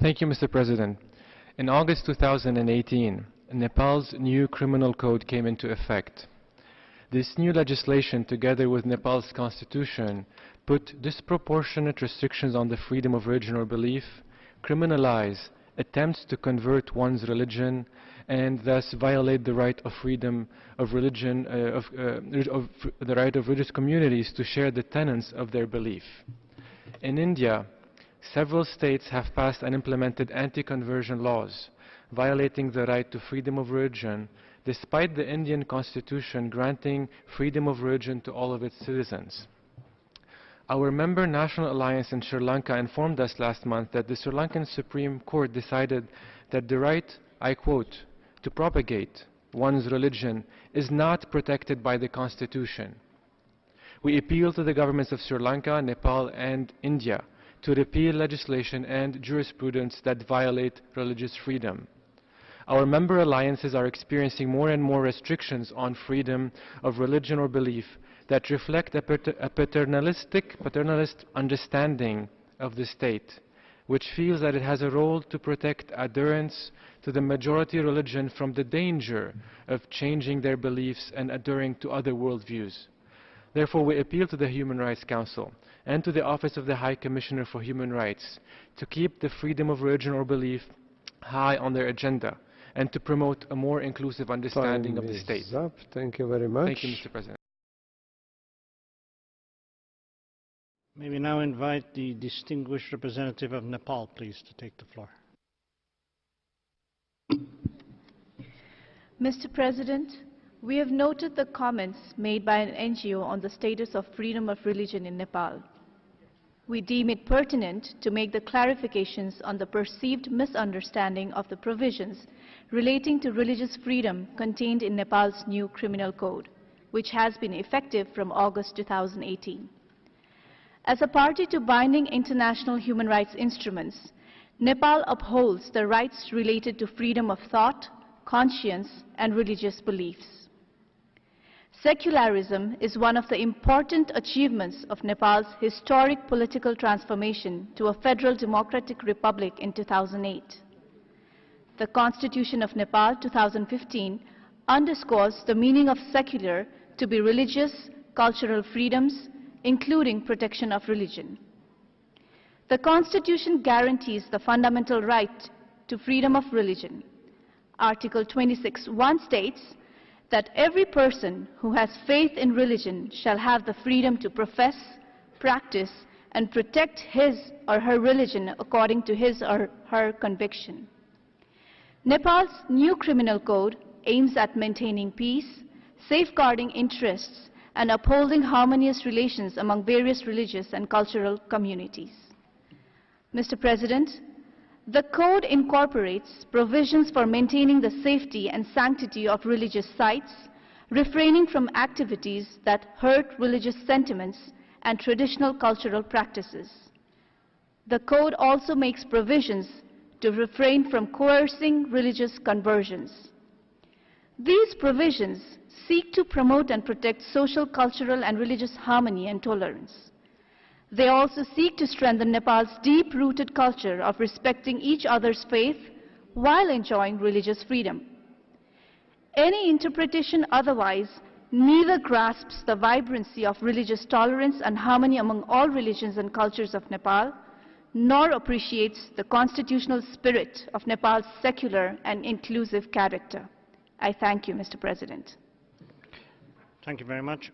Thank you, Mr. President. In August 2018, Nepal's new criminal code came into effect. This new legislation, together with Nepal's constitution, put disproportionate restrictions on the freedom of religion or belief, criminalize attempts to convert one's religion, and thus violate the right of freedom of religion, the right of religious communities to share the tenets of their belief. In India, several states have passed and implemented anti-conversion laws, violating the right to freedom of religion, despite the Indian constitution granting freedom of religion to all of its citizens. Our member National Alliance in Sri Lanka informed us last month that the Sri Lankan Supreme Court decided that the right, I quote, to propagate one's religion is not protected by the constitution. We appeal to the governments of Sri Lanka, Nepal, and India to repeal legislation and jurisprudence that violate religious freedom. Our member alliances are experiencing more and more restrictions on freedom of religion or belief that reflect a paternalist understanding of the state, which feels that it has a role to protect adherents to the majority religion from the danger of changing their beliefs and adhering to other worldviews. Therefore, we appeal to the Human Rights Council and to the Office of the High Commissioner for Human Rights to keep the freedom of religion or belief high on their agenda and to promote a more inclusive understanding of the state. Thank you very much. Thank you, Mr. President. May we now invite the distinguished representative of Nepal, please, to take the floor. Mr. President, we have noted the comments made by an NGO on the status of freedom of religion in Nepal. We deem it pertinent to make the clarifications on the perceived misunderstanding of the provisions relating to religious freedom contained in Nepal's new criminal code, which has been effective from August 2018. As a party to binding international human rights instruments, Nepal upholds the rights related to freedom of thought, conscience, and religious beliefs. Secularism is one of the important achievements of Nepal's historic political transformation to a federal democratic republic in 2008. The Constitution of Nepal 2015 underscores the meaning of secular to be religious, cultural freedoms, including protection of religion. The Constitution guarantees the fundamental right to freedom of religion. Article 26(1) states that every person who has faith in religion shall have the freedom to profess, practice, and protect his or her religion according to his or her conviction. Nepal's new criminal code aims at maintaining peace, safeguarding interests, and upholding harmonious relations among various religious and cultural communities. Mr. President, the Code incorporates provisions for maintaining the safety and sanctity of religious sites, refraining from activities that hurt religious sentiments and traditional cultural practices. The Code also makes provisions to refrain from coercing religious conversions. These provisions seek to promote and protect social, cultural, and religious harmony and tolerance. They also seek to strengthen Nepal's deep-rooted culture of respecting each other's faith while enjoying religious freedom. Any interpretation otherwise neither grasps the vibrancy of religious tolerance and harmony among all religions and cultures of Nepal, nor appreciates the constitutional spirit of Nepal's secular and inclusive character. I thank you, Mr. President. Thank you very much.